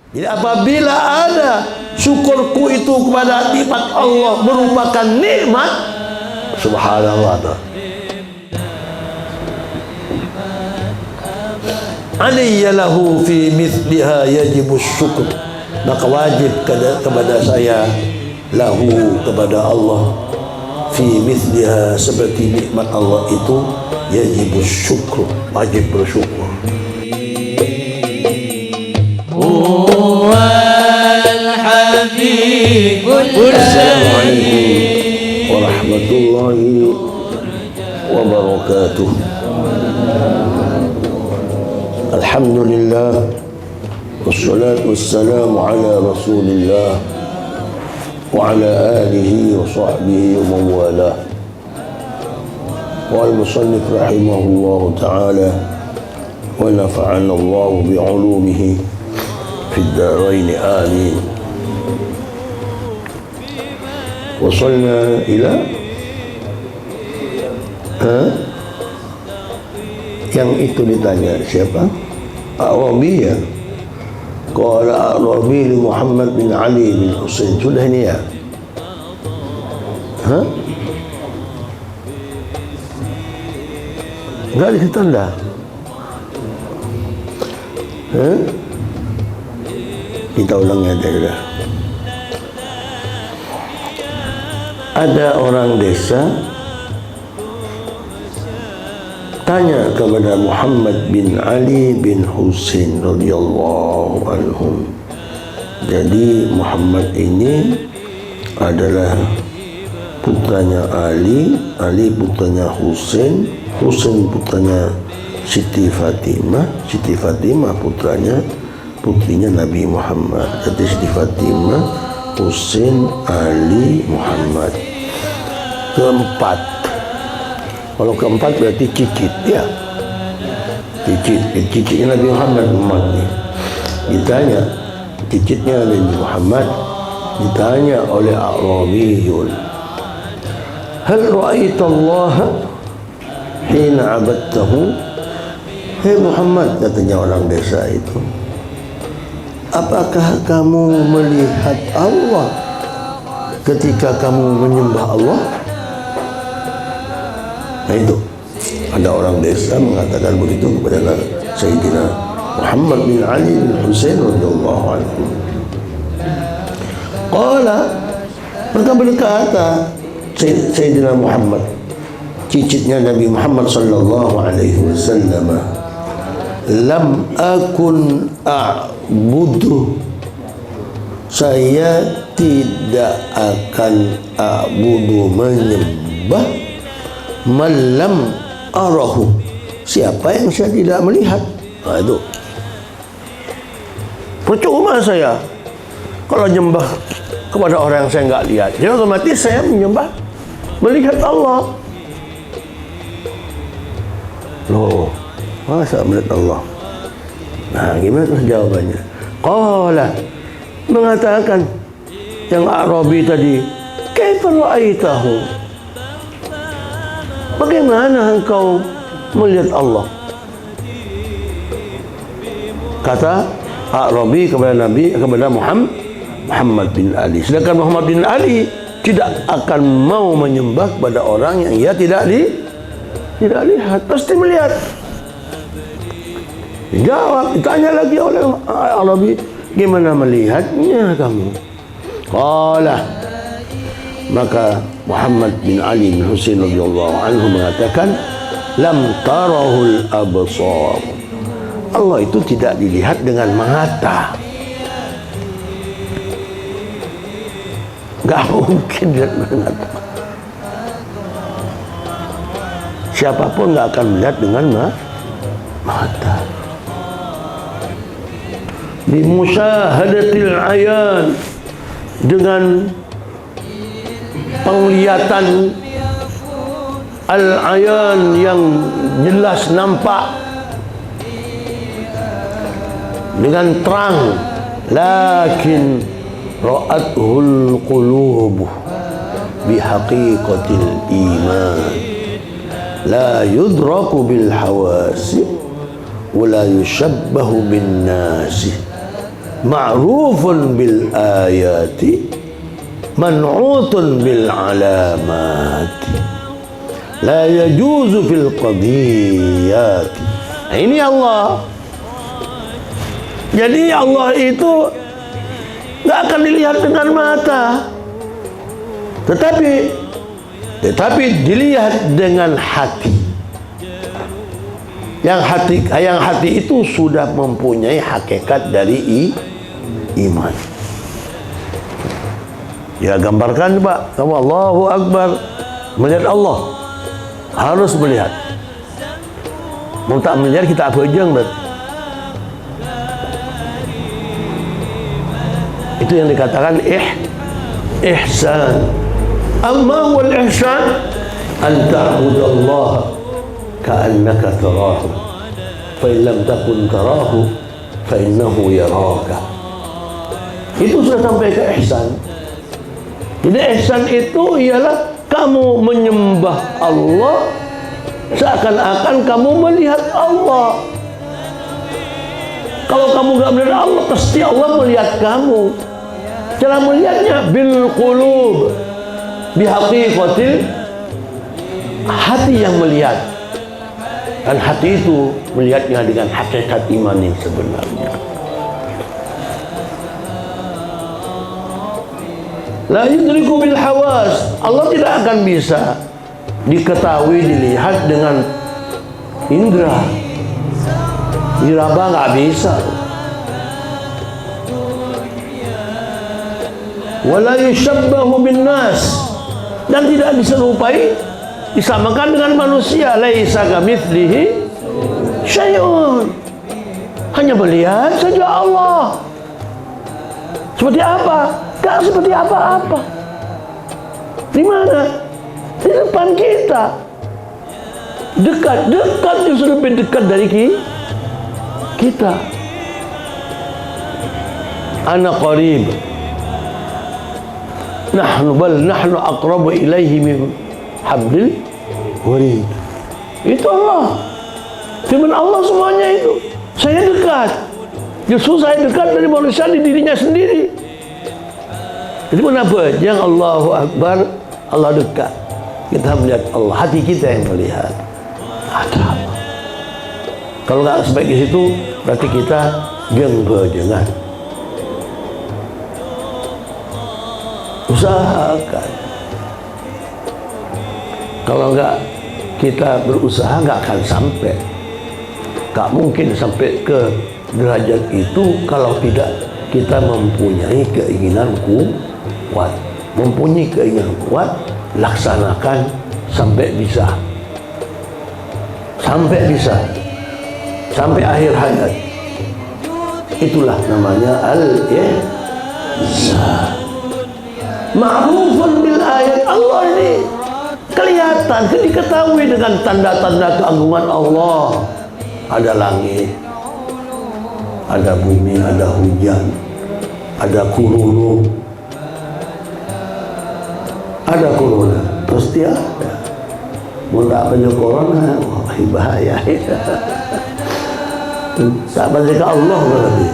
Jadi apabila ada syukurku itu kepada nikmat Allah merupakan nikmat, subhanallah tuh. Alayya lahu fi mithliha yajibu syukur. Maka wajib kepada saya, lahu kepada Allah, fi mithliha seperti nikmat Allah itu, yajibu syukur, wajib bersyukur. Assalamualaikum warahmatullahi wabarakatuh. Alhamdulillah wassalatu wassalamu ala rasulillah wa ala alihi wa sahbihi wa mawalah. Wa al-musannif rahimahullahu ta'ala wa nafa'ana Allah bi'ulumihi fi ad-darain amin. Wasalna ila yang itu ditanya siapa? A'rabi ya. Qala A'rabi li Muhammad bin Ali bin Husain. Sudah ini ya? Enggak dikasih tanda. Kita ulang ya dah. Ada orang desa tanya kepada Muhammad bin Ali bin Husain radhiyallahu anhum. Jadi Muhammad ini adalah putranya Ali, Ali putranya Husain, Husain putranya Siti Fatimah, Siti Fatimah putrinya Nabi Muhammad. Jadi Siti Fatimah, Husain, Ali, Muhammad. Keempat. Kalau keempat berarti cicit ya. Cicitnya Nabi Muhammad ini. Ditanya cicitnya Nabi Muhammad, ditanya oleh A'rabiyun, hal ra'aita Allah hina 'abadtahu? Hei Muhammad, katanya orang desa itu, apakah kamu melihat Allah ketika kamu menyembah Allah? Nah itu, ada orang desa mengatakan begitu kepada Sayyidina Muhammad bin Ali bin Husain radhiyallahu anhu. Qala, mereka berkata, Sayyidina Muhammad, cicitnya Nabi Muhammad sallallahu alaihi wasallam, lam akun a'budu, saya tidak akan a'budu menyembah, malam arahu, siapa yang saya tidak melihat. Nah itu percuma saya kalau nyembah kepada orang yang saya nggak lihat. Jadi otomatis saya menyembah melihat Allah. Loh, masa melihat Allah? Nah, gimana terus jawabannya? Qala, mengatakan yang A'rabi tadi, kaifa ra'aitahu? Bagaimana engkau melihat Allah? Kata A'rabi kepada Nabi, kepada Muhammad bin Ali. Sedangkan Muhammad bin Ali tidak akan mau menyembah kepada orang yang ia tidak lihat, pasti melihat. Dijawab, ditanya lagi oleh A'rabi, gimana melihatnya kamu? Qala, maka Muhammad bin Ali bin Husain radhiyallahu anhu mengatakan, lam tarahul absar. Allah itu tidak dilihat dengan mata. Gak mungkin dilihat dengan mata. Siapapun gak akan melihat dengan mata. Di musyahadatil ayan, dengan penglihatan al-ayan yang jelas nampak dengan terang, lakin ra'athul qulub bihaqiqatil iman la yudraku bil hawasi wa la yushabbahu bin nasi. ma'rufun bil ayati man'utun bil alamati la yajuzu fil qadiyati. Nah, ini Allah. Jadi Allah itu nggak akan dilihat dengan mata, tetapi dilihat dengan hati. Yang hati itu sudah mempunyai hakikat dari iman. Ya, gambarkan Pak, kamu Allahu Akbar melihat Allah, harus melihat. Mau tak melihat kita apa aja berarti. Itu yang dikatakan ihsan. Amma wal ihsan an ta'budallaha ka'annaka tarahu fa in lam takun tarahu fa innahu yaraka. Itu sudah sampai ke ihsan. Jadi ihsan itu ialah kamu menyembah Allah seakan-akan kamu melihat Allah. Kalau kamu nggak melihat Allah, pasti Allah melihat kamu. Cara melihatnya bil qulub, bihaqiqatil, hati yang melihat. Dan hati itu melihatnya dengan hakikat iman yang sebenarnya. La yudriku bil hawas. Allah tidak akan bisa diketahui, dilihat dengan indera. Diraba nggak bisa. Wala yushabbahu bin nas, dan tidak diserupai, disamakan dengan manusia. Laisa kamitslihi syai'un. Hanya melihat saja Allah. Seperti apa? Gak seperti apa-apa. Di mana? Di depan kita. Dekat justru lebih dekat dari kita. Ana qarib. Nahnu aqrabu ilaihi min hablil warid. Itu Allah. Firman Allah semuanya itu. Saya dekat. Justru saya dekat dari manusia di dirinya sendiri. Jadi kenapa? Yang Allahu Akbar, Allah dekat. Kita melihat Allah, hati kita yang melihat. Ada Allah. Kalau nggak sampai ke situ, berarti kita genggajangan. Usahakan. Kalau nggak kita berusaha, nggak akan sampai. Nggak mungkin sampai ke derajat itu kalau tidak kita mempunyai keinginan kuat. Mempunyai keinginan kuat, laksanakan sampai bisa. Sampai akhir hayat. Itulah namanya al-ihsan. Ma'rufun bil ayat. Allah ini kelihatan, diketahui dengan tanda-tanda keagungan Allah. Ada langit, ada bumi, ada hujan, ada kurunu, ada corona, pasti ada. Mau tak punya corona, wah bahaya. Sahabat ke Allah berarti.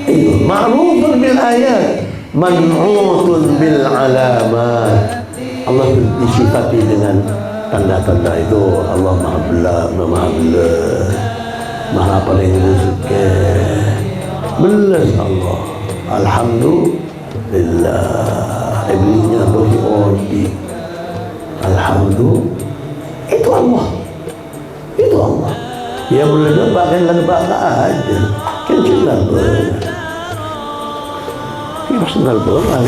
Itu ma'rufun bil ayat, man'utun bil alamat. Allah disifati dengan tanda-tanda itu. Allah maha belas, maha paling rezeki. Belas Allah. Alhamdulillah. Iblisnya bagi odi. Alhamdulillah. Itu Allah. Itu Allah. Ya boleh pakai lebak aja. Kencilan benar. Kita senang benar.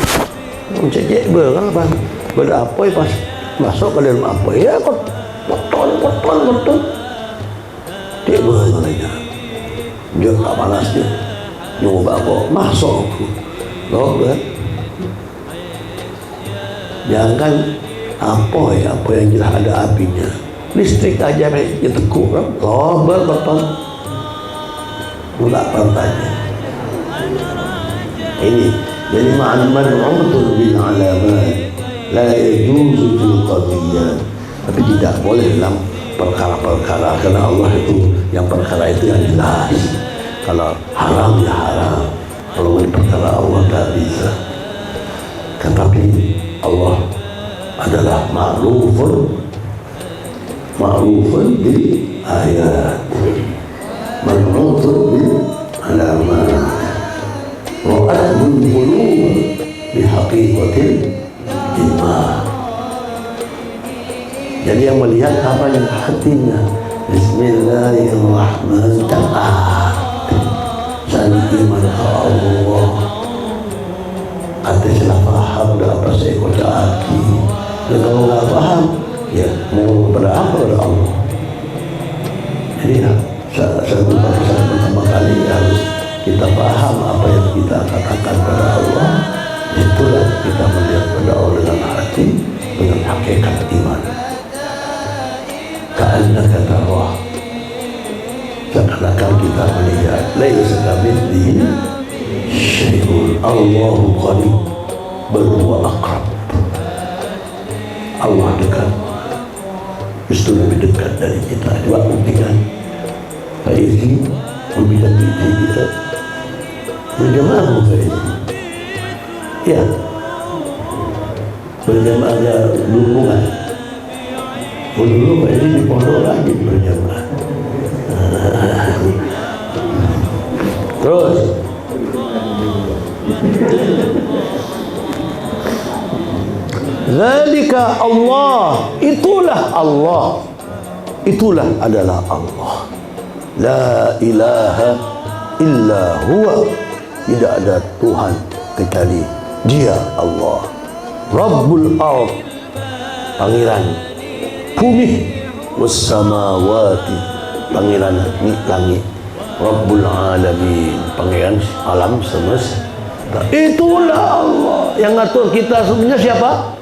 Mencegek benar bang. Berapoy pas masuk ke dalam apa ya kok betul. Dia benar aja. Dia tak panas dia. Nyoba kok masuk. Loh kan? Jangan apa yang jelas ada apinya. Listrik aja yang tekuk kan? Oh betul. Mulak pantainya. Ini jadi man'utun bil alamat. La yajuzu fil qadiyat. Tapi tidak boleh dalam perkara-perkara, karena Allah itu yang perkara itu yang jelas. Kalau haram ya haram, kalau perkara Allah tak bisa. Tetapi Allah adalah ma'rufun bil ayat, man'utun bil alamat, ra'atul qulub bi haqiqatil iman. Jadi yang melihat apa yang hatinya. Bismillahirrahmanirrahim. Jadi iman ke Allah. Ada salah paham dah apa saya kata hati. Dan kalau nggak paham, ya mau pada apa pada Allah. Jadi satu pertama kali harus kita paham apa yang kita katakan pada Allah. Itulah kita melihat pada Allah dengan hati, dengan hakikat iman. Ka'annaka tarah, seakan-akan kita melihat laisa kamitslihi syai'un. Allahu qarib bal huwa aqrab. Allah dekat, justru lebih dekat dari kita. Coba buktikan. Faizi memberikan bukti kita berjamaah Faizi. Ya, berjamaah ada hubungan. Dulu Faizi di pondok lagi berjamaah. Terus zalika Allah, itulah Allah, itulah adalah Allah. La ilaha illa huwa, tidak ada Tuhan kecuali Dia Allah. Rabbul ard, pangeran bumi, wassamawati, pangeran langit, Rabbul alamin, pangeran alam semesta. Itulah Allah. Yang ngatur kita sebenarnya siapa?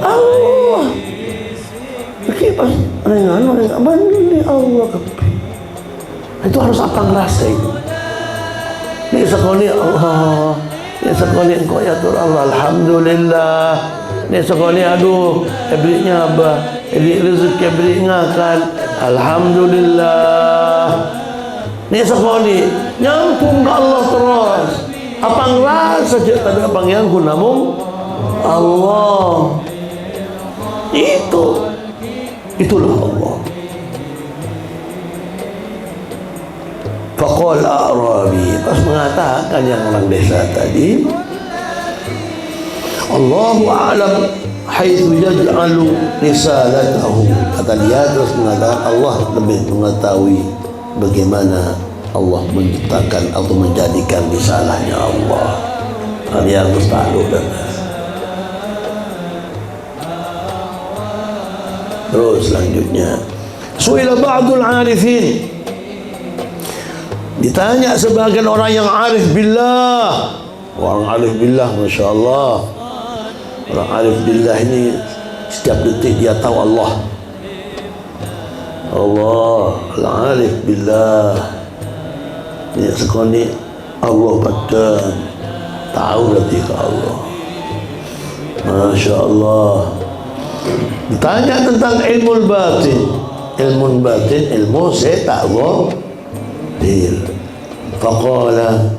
Allah. Kita orang banding Allah kepi. Itu harus apa ngerasa itu. Ini sekali Allah, ini sekali engkau ya Tuhan Allah, alhamdulillah. Ini sekali aduh, berinya apa? Beri rezeki berinya kan, alhamdulillah. Ini sekali nyampung ke Allah terus. Apa ngerasa saja tadi apa yang ku namun Allah. Itulah Allah. Faqal A'rabi, pas mengatakan yang orang desa tadi, Allahu a'lam haitsu yaj'alu risalatahu. Kata dia terus mengatakan Allah lebih mengetahui bagaimana Allah menciptakan atau menjadikan risalahnya Allah. Dia harus tahu dan terus selanjutnya su'ila ba'dul 'arifin, ditanya sebagian orang yang arif billah. Orang arif billah, Masya Allah. Orang arif billah ini setiap detik dia tahu Allah. Allah, al-arif billah. Ini sekali Allah kata tahu berarti ke Allah. Masya Allah. Ditanya tentang ilmu batin. Ilmu batin, ilmu saya tak zahir. Faqala,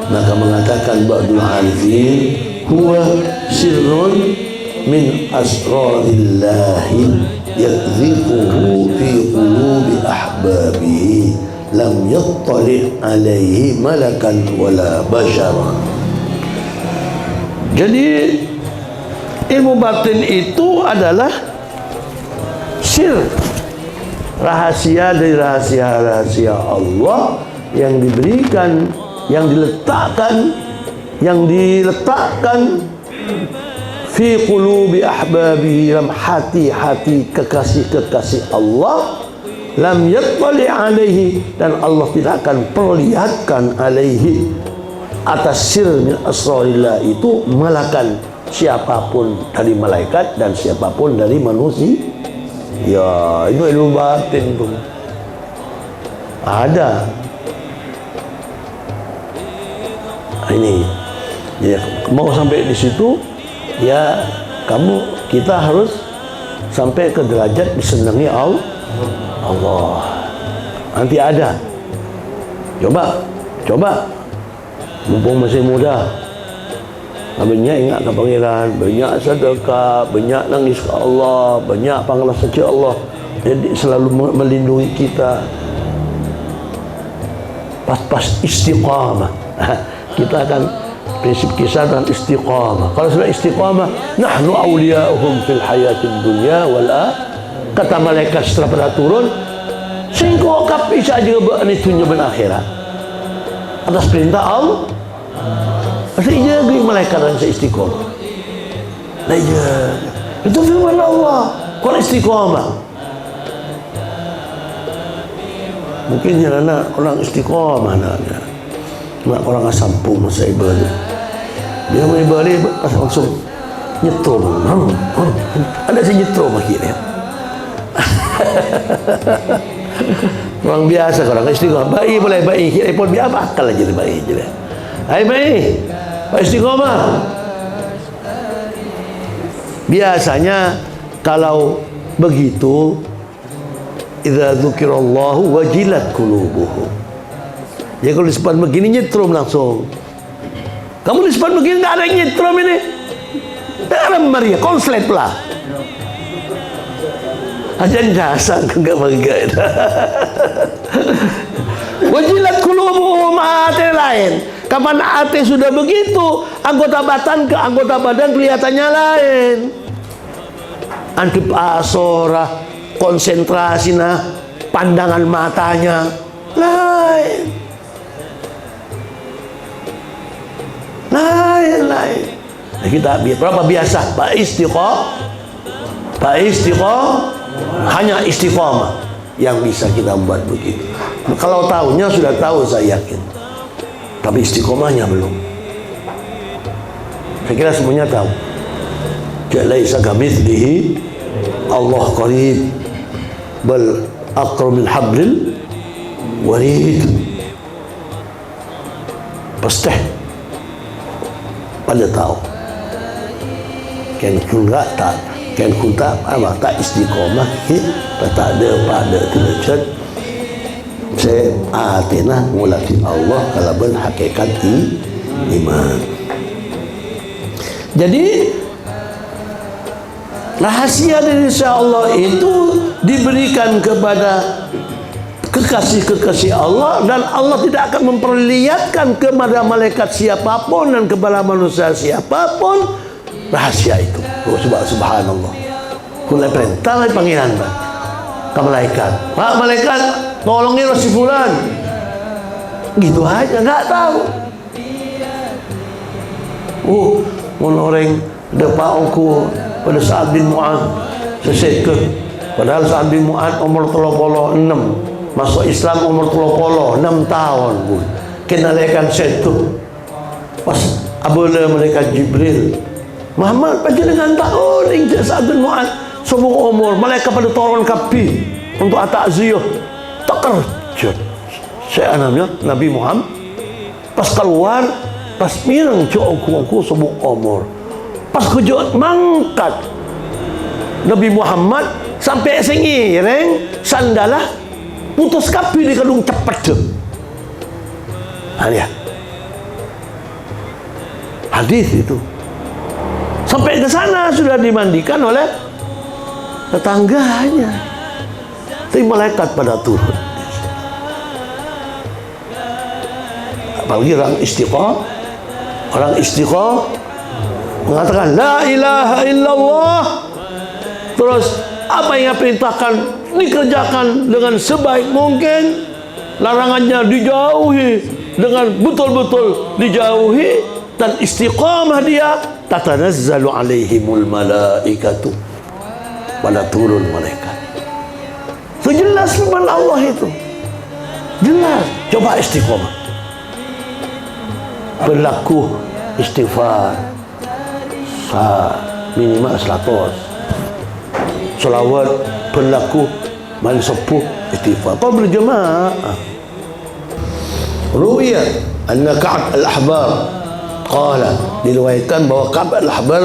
maka mengatakan ba'dul arifin, huwa sirrun min asrarillahi yakzifuhu fi qulubi ahbabihi lam yattali' alaihi malakan wala basharan. Jadi ilmu batin itu adalah sir, rahasia dari rahasia-rahasia Allah yang diberikan, yang diletakkan fi qulubi ahbabi, dalam hati-hati kekasih-kekasih Allah. Lam yattali alaihi, dan Allah tidak akan perlihatkan alaihi, atas sir min asrarillah itu malakan, siapapun dari malaikat dan siapapun dari manusia. Ya, itu ilmu batin pun ada. Ini ya, mau sampai di situ ya, kita harus sampai ke derajat disenangi Allah. Nanti ada Coba mumpung masih muda, banyak ingat ke pangeran, banyak sedekah, banyak nangis ke Allah, banyak panggil saja Allah, jadi selalu melindungi kita. Pas istiqamah. Kita akan prinsip kisah dan istiqamah. Kalau sudah istiqamah, nahnu awliya'uhum fil hayatid dunya wal kata malaikat setelah pada turun, singko kap isa juga beranitunnya berakhirat atas perintah Allah. Ada iya bagi malaikat dan seistiqamah. Nah iya, itu firman Allah. Kalau istiqamah, mungkin ya anak orang istiqamah anaknya, nak orang asampung masa ibadah. Dia mau ibadah langsung nyetrum. Ada si nyetrum akhirnya. Orang biasa orang istiqamah. Baik boleh baik. Kira pun biar bakal aja baik je. Hai baik. Pak istiqamah. Biasanya kalau begitu, idza dzukirallahu wajilat qulubuhum. Ya kalau disebut begini nyetrum langsung. Kamu disebut begini enggak ada nyetrum ini. Dalam Maria konslet lah. Ajan jasa enggak bangga. Wajilat qulubuhum hati lain. Kapan hati sudah begitu, anggota badan ke anggota badan kelihatannya lain. Antip asorah, konsentrasi nah, pandangan matanya lain. Nah, kita berapa biasa Pak istiqomah hanya istiqomah yang bisa kita buat begitu. Kalau tahunya sudah tahu saya yakin, tapi istiqomahnya belum. Saya kira semuanya tahu. Laisa kamitslihi Allah qarib bal aqrabul hablil warid. Pasti pada tahu. Kan kunga tak, kan kunta apa tak istiqomah tak ada pada derajat saya atina mulati Allah kalau ben hakikat iman. Jadi rahasia dari Allah itu diberikan kepada kekasih-kekasih Allah, dan Allah tidak akan memperlihatkan kepada malaikat siapapun dan kepada manusia siapapun rahasia itu. Subhanallah. Kula perintah oleh pangeran ke malaikat. Pak malaikat, tolongin si fulan. Gitu aja, nggak tahu. Menoreng depan aku pada Sa'ad bin Mu'ad seseke. Padahal Sa'ad bin Mu'ad umur 36, masuk Islam umur 36 tahun pun. Kenalaikan setu. Pas abula malaikat Jibril. Muhammad panjenengan tahun ing Sa'ad bin Mu'ad semua umur malaikat pada turun kapi untuk atakziah. Tak kerja. Saya namanya Nabi Muhammad. Pas keluar, pas mireng cok aku semua umur. Pas kejut mangkat Nabi Muhammad sampai sengireng sandalah putus kapi di kadung cepat tu. Lihat hadis itu sampai ke sana sudah dimandikan oleh tetangganya. Tapi malaikat pada turun. Apalagi orang istiqomah mengatakan la ilaha illallah, terus apa yang perintahkan dikerjakan dengan sebaik mungkin, larangannya dijauhi dengan betul-betul dijauhi, dan istiqamah dia. Tatanazzalu alaihimul malaikatu, pada turun malaikat. Itu jelas firman Allah itu, jelas. Coba istiqamah, berlaku istighfar minimal 100, selawat berlaku main sepuh istighfar. Kau berjemaah. Ruwiyah anna Ka'ab al-Ahbar qala, diriwayatkan bahwa Ka'ab al-Ahbar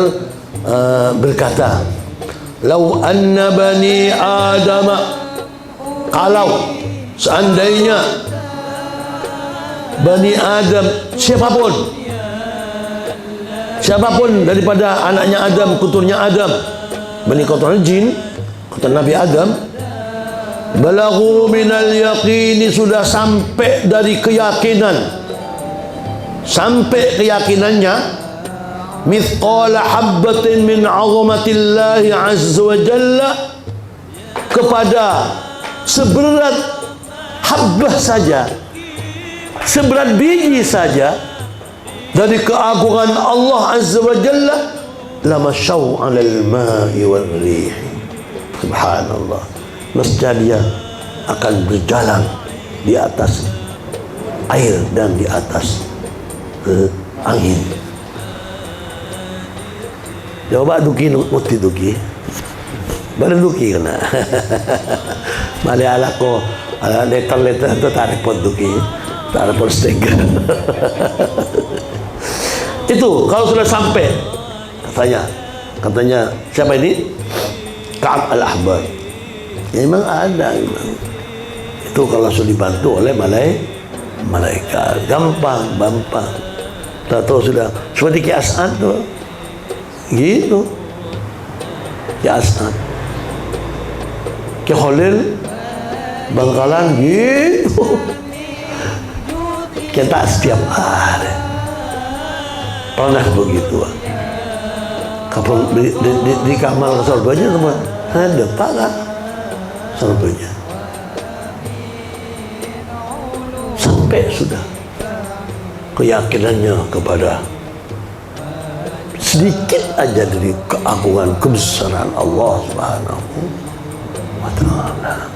berkata, "Lau anna bani Adam," kalau seandainya Bani Adam, siapapun daripada anaknya Adam, keturunannya Adam, Bani keturunan jin, keturunan Nabi Adam, balaghu minal yaqini, sudah sampai dari keyakinan, sampai keyakinannya, mithqala habbatin min 'azamatillahi azza wa jalla, kepada seberat habbah saja, seberat biji saja dari keagungan Allah azza wa jalla, lamasyaw 'alal ma'i wal rih. Subhanallah, nescaya dia akan berjalan di atas air dan di atas angin. Coba duki nuti duki, baru duki kena. Mali alako ala letter tu tarik pot duki, tarik pot stiker. Itu kalau sudah sampai, katanya siapa ini? Ka'ab al-Ahbar. Ya, memang ada memang. Itu kalau sudah dibantu oleh malaikat, gampang. Tahu sudah seperti Ki As'ad tuh, gitu. Ki As'ad, Ki Khalil Bangkalan, gitu. Kita setiap hari pernah begitu. Kapan di kamar sorbannya teman ada pak kan sorbannya sampai sudah keyakinannya kepada sedikit aja dari keagungan kebesaran Allah Subhanahu wa ta'ala.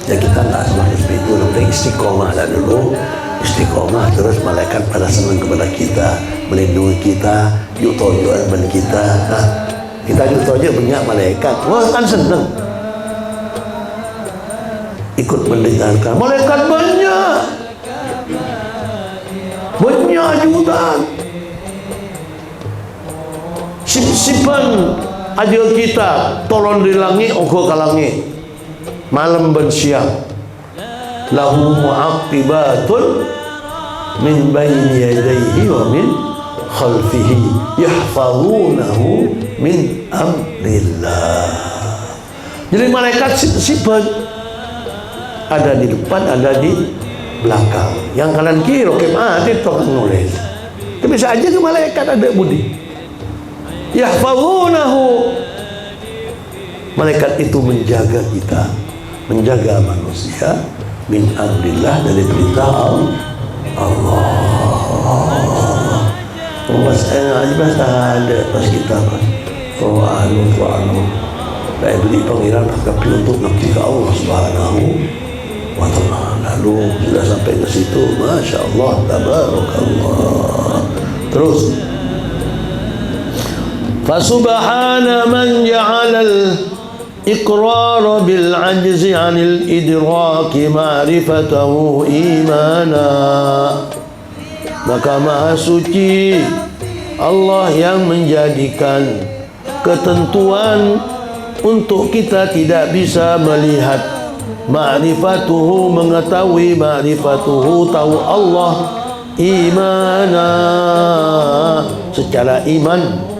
Ya kita nggak seperti itu, nanti istiqomah dah dulu, istiqomah terus malaikat pada senang kepada kita, melindungi kita, yutojuan ben kita. Nah, kita yutojuan banyak malaikat, wah kan senang ikut mendengarkan. Malaikat banyak jutaan. Simpan ajal kita tolong dilangi ongko kalangi malam dan siang. Lahu mu'aqibatun min baini yadayhi wa min khalfihi yahfazunahu min amrillah. Jadi malaikat simpan, ada di depan, ada di belakang. Yang kanan kiri rokem mati tukang nulis. Tapi bisa aja ke malaikat ada budi. Yahfazunahu, malaikat itu menjaga kita, menjaga manusia min amrillah, dari perintah Allah. Pas ada pas kita saya beri panggilan tapi untuk nakti ke Allah Subhanahu wa ta'ala. Lalu sudah sampai ke situ, Masya Allah, tabarakallah. Terus fasubhana man ja'alal iqrar bil ajzi 'anil idraki ma'rifatahu imana. Maka maha suci Allah yang menjadikan ketentuan untuk kita tidak bisa melihat, ma'rifatuhu, mengetahui, ma'rifatuhu, tahu Allah, imana, secara iman.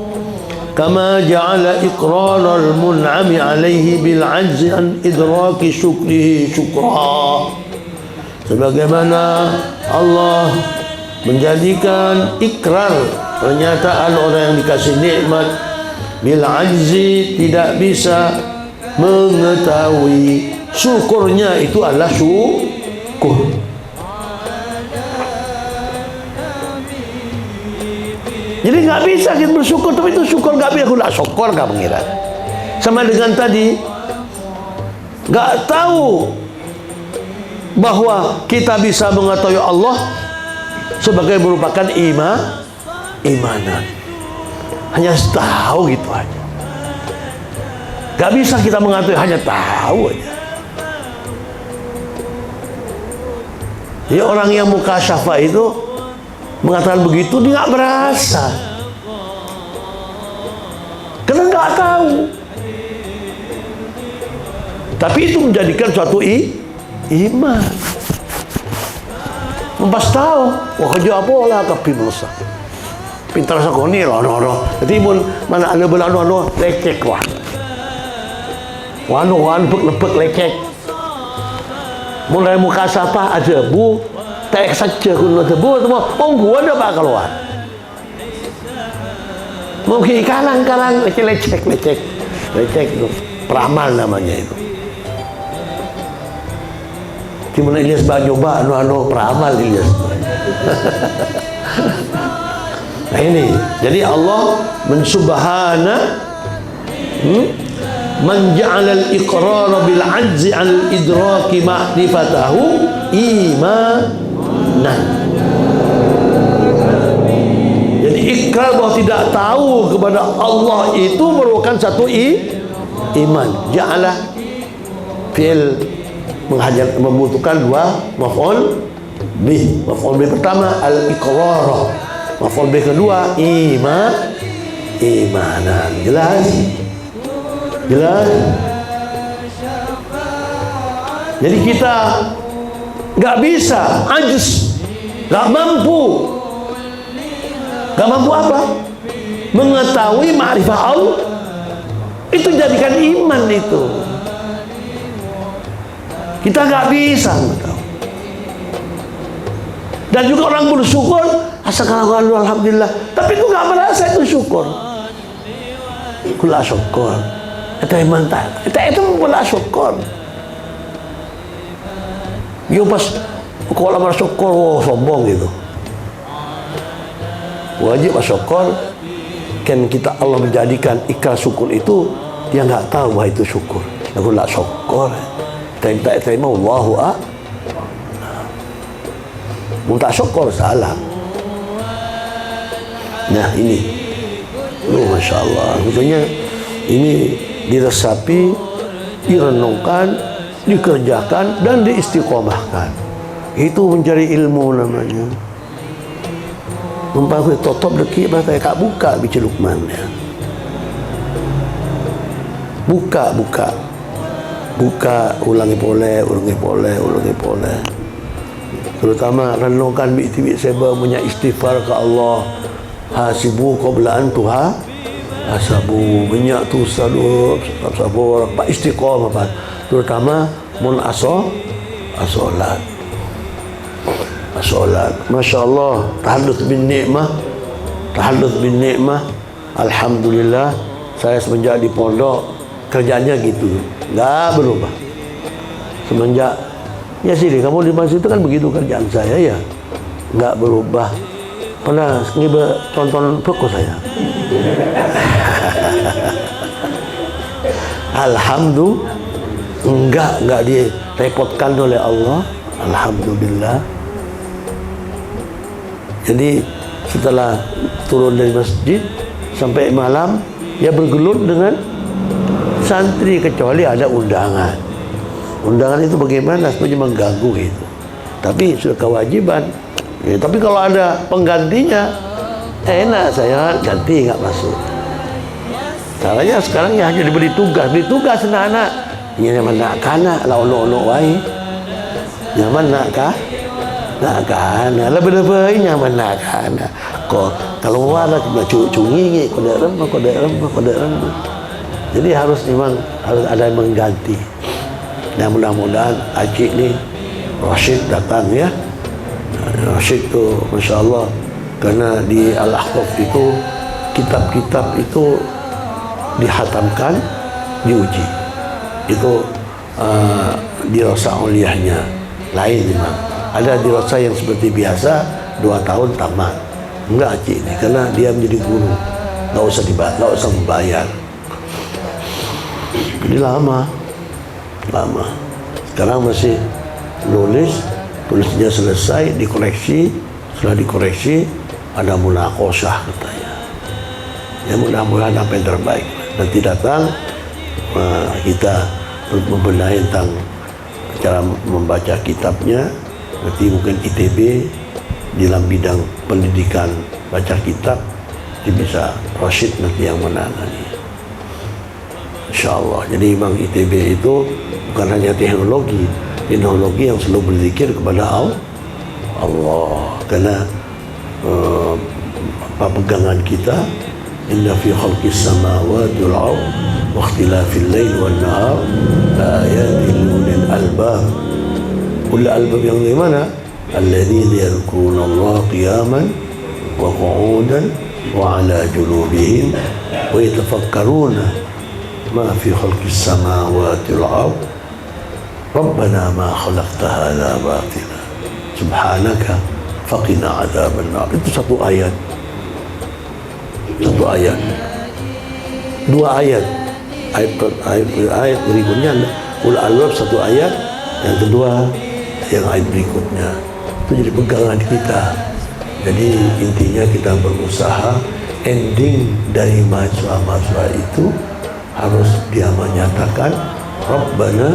Kama ja'ala iqraral mun'ami alaihi bil ajzi an idraki syukrihi syukra. Sebagaimana Allah menjadikan ikrar, pernyataan orang yang dikasih nikmat, bil ajzi, tidak bisa mengetahui, syukurnya itu adalah syukur. Jadi nggak bisa kita bersyukur, tapi itu syukur nggak bisa. Aku nggak syukur nggak mengira. Sama dengan tadi, nggak tahu bahwa kita bisa mengetahui Allah sebagai merupakan imanan. Hanya tahu gitu aja. Nggak bisa kita mengetahui, hanya tahu aja. Jadi orang yang mukasyafah itu mengatakan begitu, dia nggak berasa, karena nggak tahu. Tapi itu menjadikan suatu iman. Mempas tahu, wah kerja apa lah kapi masa. Pintar sakoni lah, no. Jadi pun mana ada belano lecek wah. Wanu lepek lecek. Mulai muka siapa aja bu, tek saja kuno tebu, semua. Gua ada pak keluar. Mungkin kalang lecek itu peramal namanya itu. Cuma Ilyas nyoba peramal Ilyas. Nah ini, jadi Allah mensubhana man ja'ala al-iqrara bil 'ajzi 'an al-idraki ma'rifatahu imanan. Jadi ikrar bahwa tidak tahu kepada Allah itu merupakan satu iman. Ja'ala fi'il membutuhkan dua maf'ul bih. Maf'ul bih pertama al-iqrar, maf'ul bih kedua imanan. Jelas? Jadi kita nggak bisa, ajis, nggak mampu apa? Mengetahui ma'rifah Allah. Itu jadikan iman itu. Kita nggak bisa mengetahui. Dan juga orang bersyukur, asalkan alhamdulillah. Tapi itu nggak merasa itu syukur. Kula syukur. Itu iman tak. Itu kula syukur. Yo pas kalau merasa syukur, sombong gitu. Wajib bersyukur. Kan kita Allah menjadikan ikrar syukur itu, dia nggak tahu bahwa itu syukur. Aku nak syukur. Tak terima Allahu a'lam. Minta syukur salah. Nah ini, masya Allah. Maksudnya ini diresapi, direnungkan, dikerjakan dan diistiqomahkan. Itu mencari ilmu namanya. Membangun totop dekik bahasa kak buka bici Luqman ya. Buka ulangi boleh. Terutama renungkan bi seba punya istighfar ke Allah. Hasibu qabla an tuha hasabu, banyak tu sabar pak istiqomah pak. Terutama mun asolat. Masya Allah, tahadduts bin ni'mah. Alhamdulillah, saya semenjak di pondok kerjanya gitu, nggak berubah. Semenjak ya sini kamu di masjid itu kan begitu kerjaan saya ya, nggak berubah. Pernah tonton pokok saya. Alhamdulillah, enggak direpotkan oleh Allah. Alhamdulillah. Jadi setelah turun dari masjid sampai malam, dia bergelut dengan santri kecuali ada undangan. Undangan itu bagaimana? Sebenarnya mengganggu gitu. Tapi sudah kewajiban. Ya, tapi kalau ada penggantinya, enak saya ganti nggak masuk. Caranya sekarang ya hanya diberi tugas anak-anak. Nyaman nak kana, lah ono wai. Nyaman nak kah? Nak kana, lebih nyaman nak kana. Kok kalau luar cuma cungi, kode remah. Jadi memang harus ada yang mengganti. Dan mudah-mudahan Acik ni Rashid datang ya. Rashid tu Masya Allah, karena di Al-Ahqaf itu kitab-kitab itu dihatamkan, diuji. Itu dirasa uliyahnya lain memang. Ada dirasa yang seperti biasa 2 tahun tamat. Enggak Acik ini, karena dia menjadi guru, nggak usah membayar. Jadi lama. Sekarang masih tulisnya selesai, dikoreksi. Setelah dikoreksi ada munaqashah katanya. Ya mudah-mudahan apa yang terbaik. Nanti datang kita membenahi tentang cara membaca kitabnya. Nanti mungkin ITB di dalam bidang pendidikan baca kitab, dia bisa Rashid nanti yang menangani. InsyaAllah. Jadi memang ITB itu bukan hanya teknologi yang selalu berzikir kepada Allah. Karena pegangan kita, inna fi khalqis samawati wal ardh wa ikhtilafil lail wan nahar la ayatin lil albab. Ulul albab yang di mana? Alladzina yadhkuruna Allah qiyaman wa qu'udan wa 'ala junubihim wa yatafakkaruna ma fi khalqis samawati wal ardh rabbana ma khalaqta hadza batila subhanaka faqina 'adzabannar. Itu satu ayat. Satu ayat. Dua ayat. Ayat berikutnya ulul albab satu ayat, yang kedua yang ayat berikutnya. Itu jadi pegangan kita. Jadi intinya kita berusaha ending dari mahasiswa-mahasiswa itu harus dia menyatakan Rabbana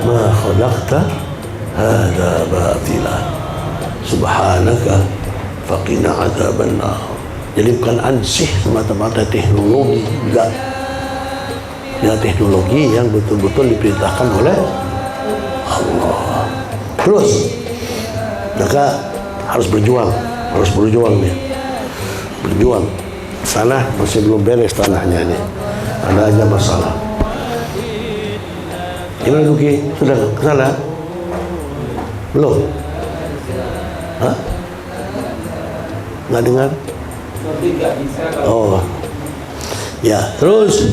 ma khalaqta hadza batila subhanaka faqina adzabannar. Jadi bukan ansih semata-mata teknologi, enggak. Ya, teknologi yang betul-betul diperintahkan oleh Allah. Terus maka harus berjuang nih. Berjuang. Sana masih belum beres tanahnya nih. Ada aja masalah. Gimana Duki? Sudah ke sana? Belum? Hah? Nggak dengar? Oh. Ya, terus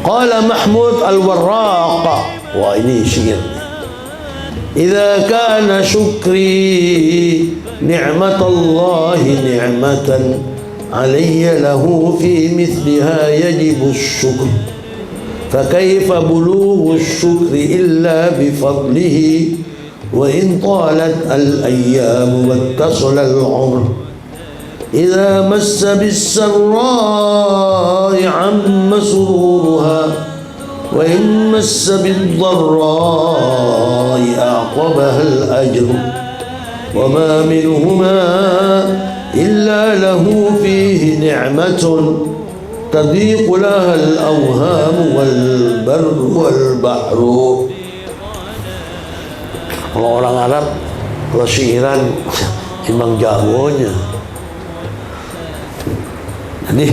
Qala Mahmud Al-Warraq. Wah, ini syair. Idza kana syukri ni'matallahi ni'matan alayya lahu fi mithliha yajibu syukr. فكيف بلوغ الشكر إلا بفضله وإن طالت الأيام واتصل العمر إذا مس بالسراء عم سرورها وإن مس بالضراء أعقبها الأجر وما منهما إلا له فيه نعمة تضيق لها الأوهام والبر والبحر. Kalau orang Arab, kalau syairan memang jagonya. Jadi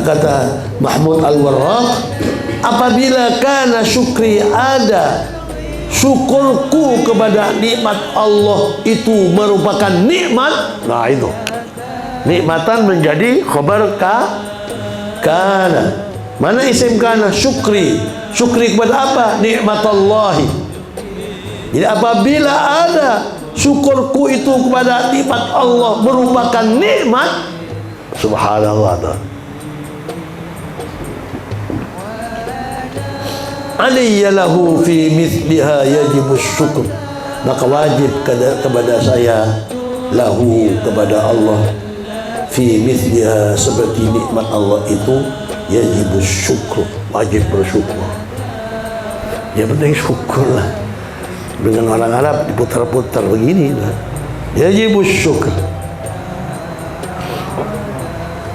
kata Mahmud Al-Warraq, apabila kana syukri ada syukurku kepada nikmat Allah itu merupakan nikmat, nah itu nikmatan menjadi khabar kana. Mana isim kana? Syukri kepada apa? Nikmat Allah. Jadi apabila ada syukurku itu kepada nikmat Allah merupakan nikmat, subhanallah, alayya lahu fi mithliha yajibu syukur, maka wajib kepada saya lahu kepada Allah fi mithliha seperti nikmat Allah itu yajibu syukur, wajib bersyukur. Yang penting syukurlah. Dengan orang Arab diputar-putar begini lah. Yajibu syukur,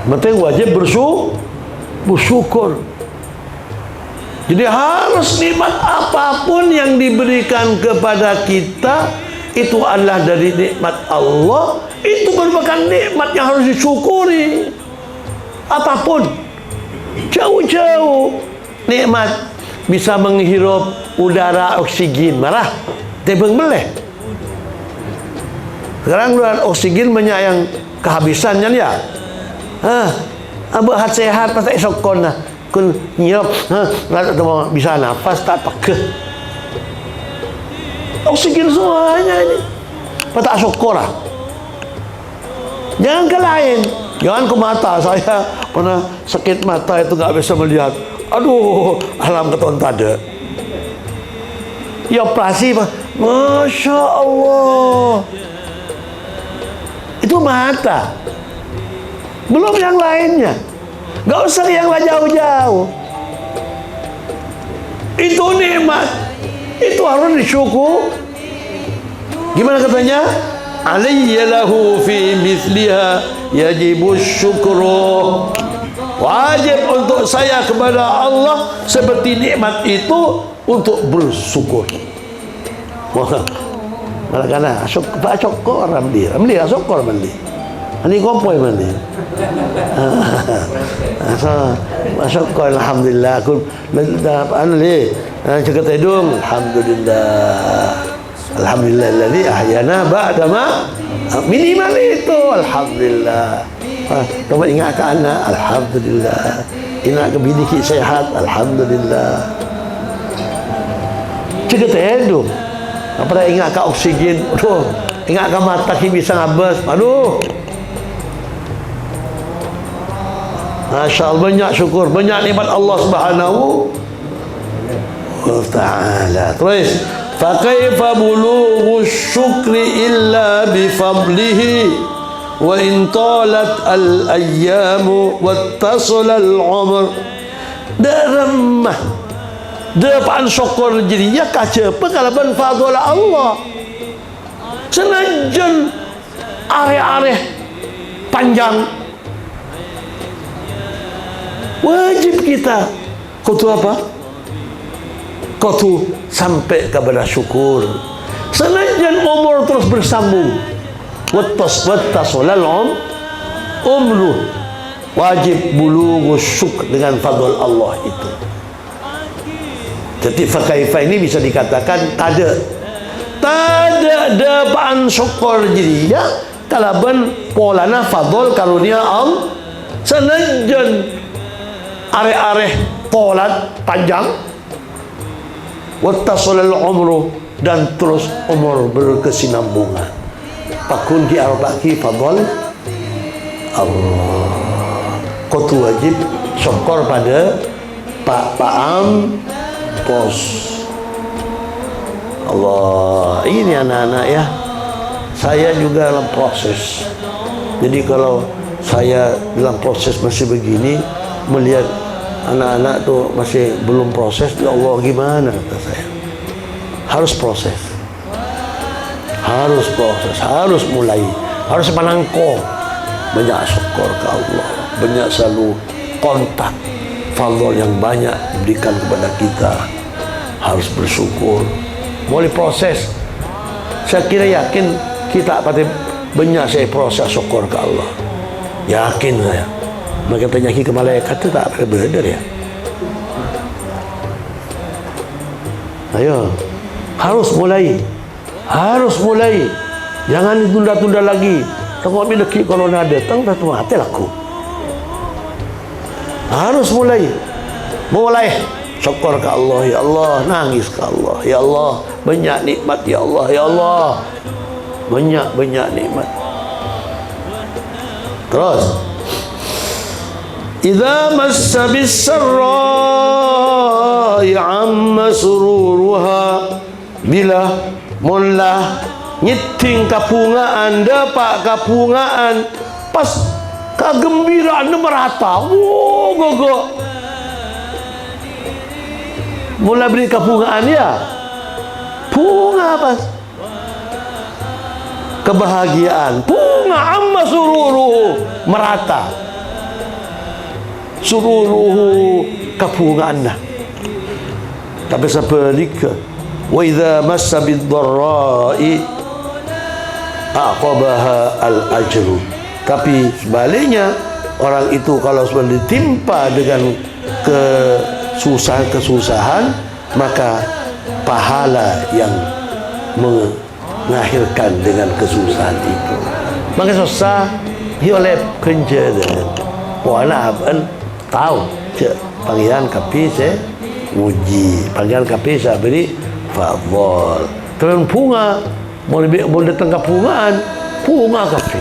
penting wajib bersyukur. Jadi harus nikmat apapun yang diberikan kepada kita itu adalah dari nikmat Allah, itu merupakan nikmat yang harus disyukuri. Apapun, jauh-jauh nikmat bisa menghirup udara oksigen, marah tebeng meleh. Sekarang udara oksigen banyak yang kehabisannya ya. Abah hat sehat pasal esokon lah. Kun nyirup, nggak bisa nafas tak pakai. Oksigen semuanya ini. Patah syukur lah. Jangan ke lain, jangan ke mata. Saya pernah sakit mata itu nggak bisa melihat. Aduh, alam keton tada. Ya operasi, masya Allah. Itu mata. Belum yang lainnya. Gak usah yang jauh-jauh. Itu nikmat. Itu harus disyukur. Gimana katanya? Alayya lahu fi mithliha yajibu syukru. Wajib untuk saya kepada Allah seperti nikmat itu untuk bersyukur. Malakana pak syukur ramli syukur mandi ani kompoi mandi syukur alhamdulillah aku anli cakap hidung alhamdulillah alladzi ahyana ba'da ma minimal itu alhamdulillah. Kamu ingat ke anak alhamdulillah, ingat ke bini sehat alhamdulillah. Cakap hidung apa ingat ke oksigen, aduh, ingat ke mata bisa ngabas, aduh. Masya Allah, banyak syukur, banyak nikmat Allah Subhanahu wa ta'ala. Terus, fa kaifa bulughu syukri illa bi fadlihi wa in talat al ayyamu wattasala al umr. Darmah depan syukur jadinya kaca pengalaman fadl Allah. Senajan are-are panjang, wajib kita kutu apa? Kutu sampai kepada syukur. Senajan umur terus bersambung, wattasolal umru, wajib bulughu syukur dengan fadl Allah itu. Jadi fakaifa ini bisa dikatakan tak ada depan syukur jadinya kalaban polana fadl karunia Allah. Senajan are-are polat panjang, wattasolal umru, dan terus umur berkesinambungan. Pakun di arba'ki fadl Allah. Kau tu wajib syukur pada Pak Am Pos Allah. Ini anak-anak ya, saya juga dalam proses. Jadi kalau saya dalam proses masih begini, melihat anak-anak tu masih belum proses, ya Allah gimana, kata saya. Harus proses, harus mulai, harus menangkong. Banyak syukur ke Allah, banyak selalu kontak fadl yang banyak diberikan kepada kita. Harus bersyukur, mulai proses. Saya kira yakin kita pasti banyak saya proses syukur ke Allah, yakin saya. Maka tanya ke malaikat itu tak beredar ya. Ayo, harus mulai, jangan ditunda-tunda lagi. Tengok bila corona datang, tak mati laku. Harus mulai syukur ke Allah, ya Allah, nangis ke Allah, ya Allah, banyak nikmat, ya Allah, ya Allah, banyak nikmat. Terus, idza massa bis-sarra'i 'amma sururuha, bila mullah nyeting kapungaan, dapat kapungaan, pas kegembiraan merata, gogo. Mula beri kapungaan ya, bunga pas kebahagiaan, bunga amma sururuhu, merata sururuhu kapungaan dah. Tapi sebaliknya, wa idza massa bid-dharra'i aqabaha al-ajru. Tapi sebaliknya, orang itu kalau sudah ditimpa dengan kesusahan, maka pahala yang mengakhirkan dengan kesusahan itu. Maka susah oleh kenjaran. Wala aban tahu panggilan kapi saya uji, panggilan kapi saya beri fadl. Terus bunga boleh datang ke bunga kapi.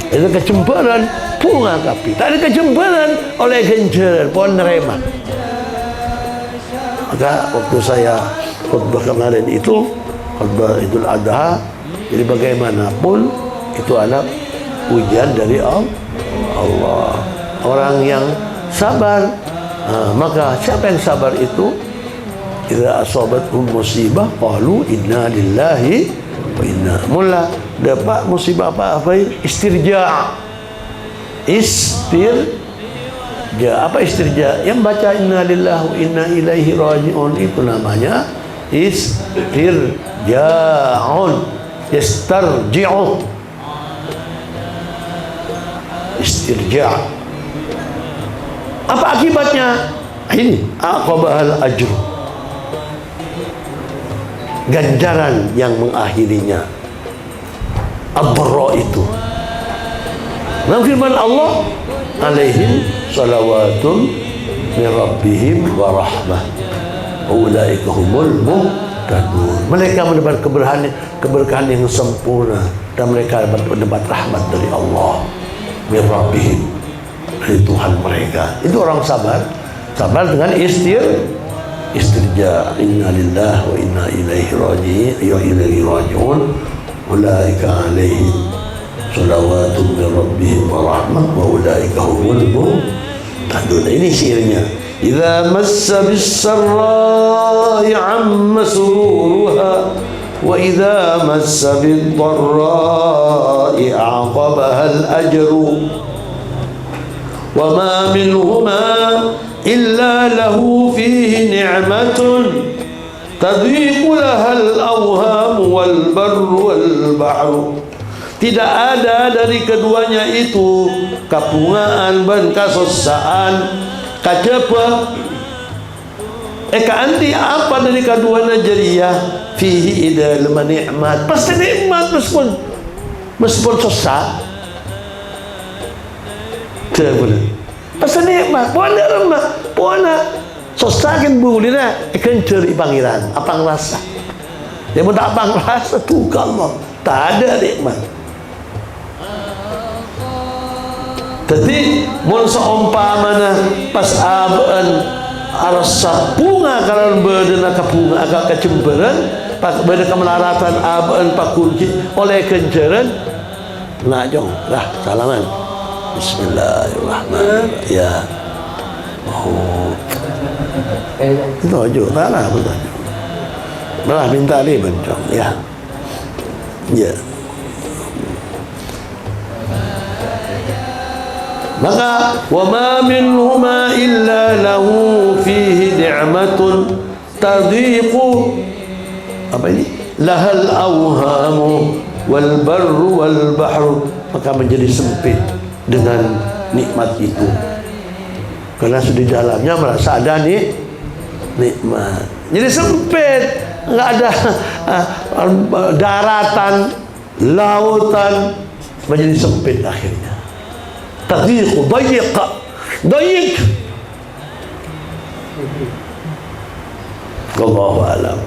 Itu kecemburuan, bunga kapi. Tak ada kecemburuan oleh kenjaran pun nerima. Maka waktu saya khutbah kemarin itu, khutbah Idul Adha, jadi bagaimanapun itu adalah ujian dari Allah. Orang yang sabar, maka siapa yang sabar itu, idza asabatuhum musibah qalu inna lillahi wa inna. Mula dapat musibah apa istirja. Apa istirja? Yang baca inna lillahi wa inna ilaihi raji'un itu namanya istirja'un. Yastarji'u, istirja'. Apa akibatnya? Ini aqabahal ajr, ganjaran yang mengakhirinya. Ad-dharra itu. Dalam firman Allah, alaihim salawatun min rabbihim wa rahmah wa ulaika humul muhtadun. Mereka mendapat keberkahan yang sempurna dan mereka mendapat rahmat dari Allah, min rabbihim, dari Tuhan mereka. Itu orang sabar. Sabar dengan istirja. Inna lillahi wa inna ilaihi raji'un. Ulaika alaihim salawatun min rabbihim wa rahmah wa ulaika humul muhtadun. Ini syairnya. Idza massa bis-sarra'i 'amma sururuha wa idza massa bid-dharra'i aqabaha al-ajru wa ma minhuma illa lahu fihi ni'matun tadhiqu lahal awham wal barru wal bahru. Tidak ada dari keduanya itu kapungaan dan kasosaan kacepa anti apa dari keduanya jeriah fihi idal nikmat. Pasti nikmat meskipun sesak. Pasti nikmat. Puana remah, puana sosakin bulina ikan ceri pangeran apa ngerasa dia mau tak apa ngerasa tuh Allah tak ada nikmat. Jadi mun seumpamana pas aban arasa bunga kalau berdena kapunga agak kecemberan pas berdena kemelaratan aban pak kunci oleh kenceran nak jong lah salaman bismillahirrahmanirrahim ya itu aja lah betul malah minta dia bencong ya maka wa ma minhuma illa lahu fihi ni'matun tadhiqu apa ini lahal awhamu wal barru wal bahru, maka menjadi sempit dengan nikmat itu karena sudah di dalamnya merasa ada nikmat, jadi sempit, nggak ada daratan, lautan, menjadi sempit akhirnya. Tadhiqu, dayiq. Wallahu a'lam.